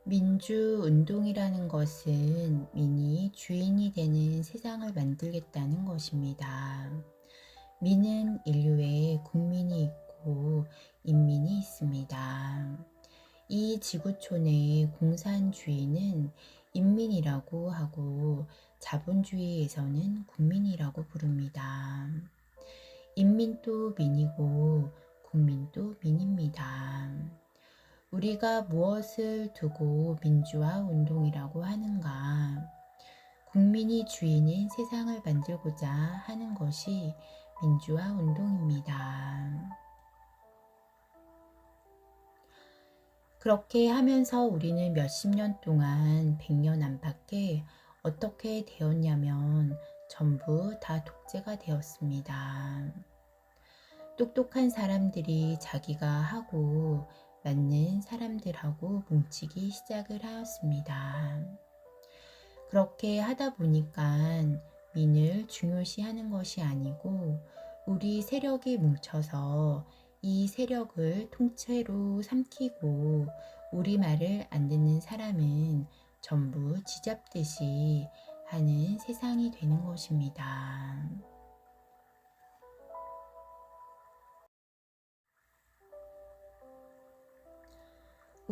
민주운동이라는 것은 민이 주인이 되는 세상을 만들겠다는 것입니다. 민은 인류에 국민이 있고 인민이 있습니다. 이 지구촌의 공산주의는 인민이라고 하고 자본주의에서는 국민이라고 부릅니다. 인민도 민이고 국민도 민입니다. 우리가 무엇을 두고 민주화 운동이라고 하는가? 국민이 주인인 세상을 만들고자 하는 것이 민주화 운동입니다. 그렇게 하면서 우리는 몇십 년 동안 100년 안팎에 어떻게 되었냐면 전부 다 독재가 되었습니다. 똑똑한 사람들이 자기가 하고 맞는 사람들하고 뭉치기 시작을 하였습니다. 그렇게 하다 보니까 민을 중요시하는 것이 아니고 우리 세력이 뭉쳐서 이 세력을 통째로 삼키고 우리 말을 안 듣는 사람은 전부 쥐잡듯이 하는 세상이 되는 것입니다.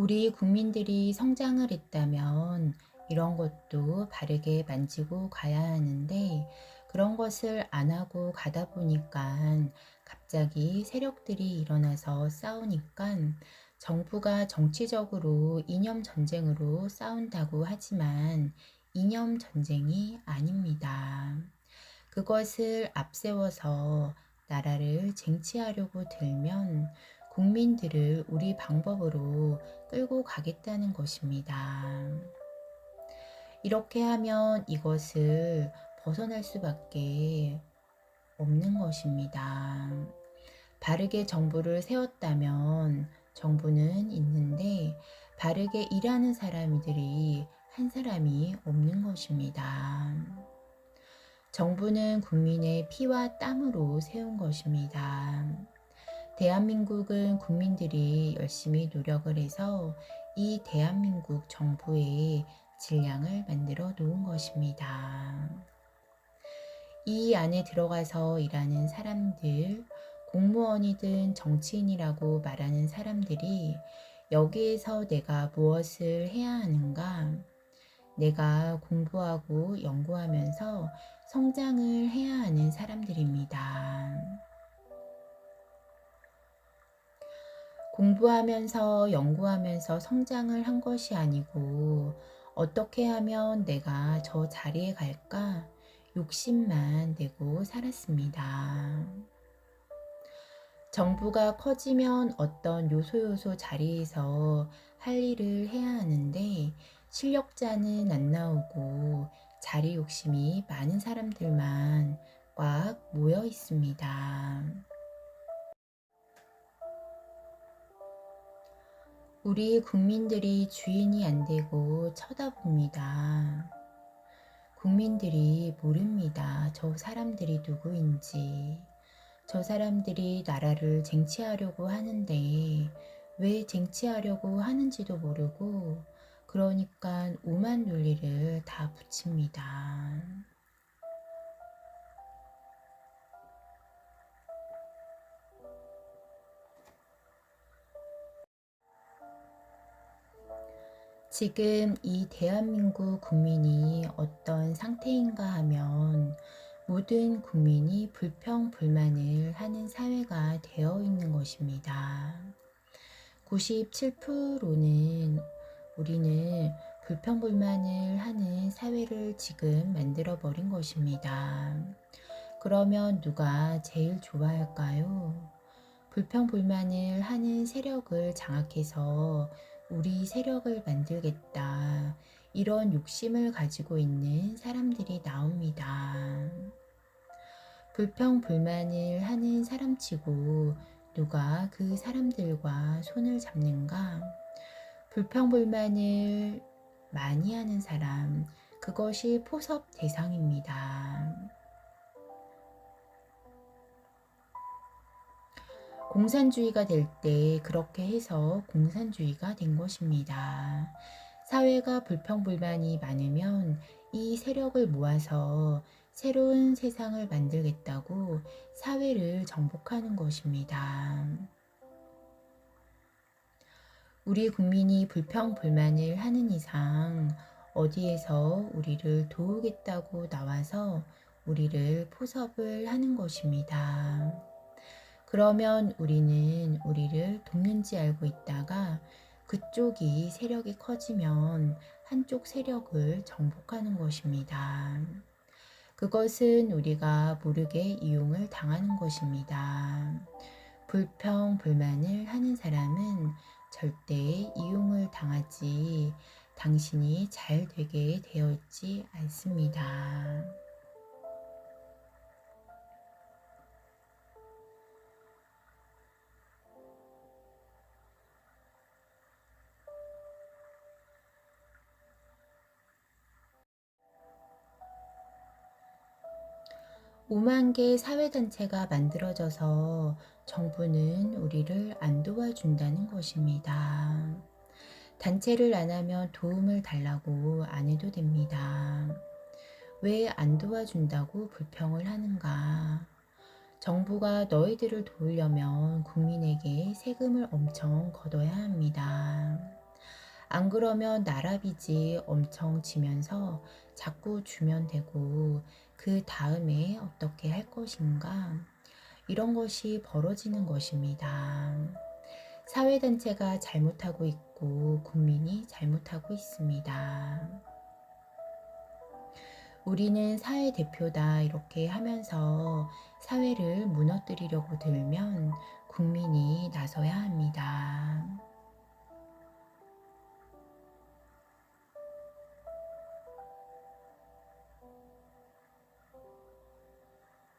우리 국민들이 성장을 했다면 이런 것도 바르게 만지고 가야 하는데 그런 것을 안 하고 가다 보니까 갑자기 세력들이 일어나서 싸우니까 정부가 정치적으로 이념 전쟁으로 싸운다고 하지만 이념 전쟁이 아닙니다. 그것을 앞세워서 나라를 쟁취하려고 들면 국민들을 우리 방법으로 끌고 가겠다는 것입니다. 이렇게 하면 이것을 벗어날 수밖에 없는 것입니다. 바르게 정부를 세웠다면 정부는 있는데 바르게 일하는 사람들이 한 사람이 없는 것입니다. 정부는 국민의 피와 땀으로 세운 것입니다. 대한민국은 국민들이 열심히 노력을 해서 이 대한민국 정부의 질량을 만들어 놓은 것입니다. 이 안에 들어가서 일하는 사람들, 공무원이든 정치인이라고 말하는 사람들이 여기에서 내가 무엇을 해야 하는가? 내가 공부하고 연구하면서 성장을 해야 하는 사람들입니다. 공부하면서 연구하면서 성장을 한 것이 아니고 어떻게 하면 내가 저 자리에 갈까 욕심만 내고 살았습니다. 정부가 커지면 어떤 요소 자리에서 할 일을 해야 하는데 실력자는 안 나오고 자리 욕심이 많은 사람들만 꽉 모여 있습니다. 우리 국민들이 주인이 안 되고 쳐다봅니다. 국민들이 모릅니다. 저 사람들이 누구인지. 저 사람들이 나라를 쟁취하려고 하는데 왜 쟁취하려고 하는지도 모르고 그러니까 오만 논리를 다 붙입니다. 지금 이 대한민국 국민이 어떤 상태인가 하면 모든 국민이 불평불만을 하는 사회가 되어 있는 것입니다. 97%는 우리는 불평불만을 하는 사회를 지금 만들어 버린 것입니다. 그러면 누가 제일 좋아할까요? 불평불만을 하는 세력을 장악해서 우리 세력을 만들겠다. 이런 욕심을 가지고 있는 사람들이 나옵니다. 불평불만을 하는 사람치고 누가 그 사람들과 손을 잡는가? 불평불만을 많이 하는 사람, 그것이 포섭 대상입니다. 공산주의가 될 때 그렇게 해서 공산주의가 된 것입니다. 사회가 불평불만이 많으면 이 세력을 모아서 새로운 세상을 만들겠다고 사회를 정복하는 것입니다. 우리 국민이 불평불만을 하는 이상 어디에서 우리를 도우겠다고 나와서 우리를 포섭을 하는 것입니다. 그러면 우리는 우리를 돕는지 알고 있다가 그쪽이 세력이 커지면 한쪽 세력을 정복하는 것입니다. 그것은 우리가 모르게 이용을 당하는 것입니다. 불평, 불만을 하는 사람은 절대 이용을 당하지 당신이 잘 되게 되어 있지 않습니다. 오만 개 사회단체가 만들어져서 정부는 우리를 안 도와준다는 것입니다. 단체를 안 하면 도움을 달라고 안 해도 됩니다. 왜 안 도와준다고 불평을 하는가? 정부가 너희들을 도우려면 국민에게 세금을 엄청 걷어야 합니다. 안 그러면 나라 빚이 엄청 지면서 자꾸 주면 되고 그 다음에 어떻게 할 것인가? 이런 것이 벌어지는 것입니다. 사회단체가 잘못하고 있고 국민이 잘못하고 있습니다. 우리는 사회 대표다 이렇게 하면서 사회를 무너뜨리려고 들면 국민이 나서야 합니다.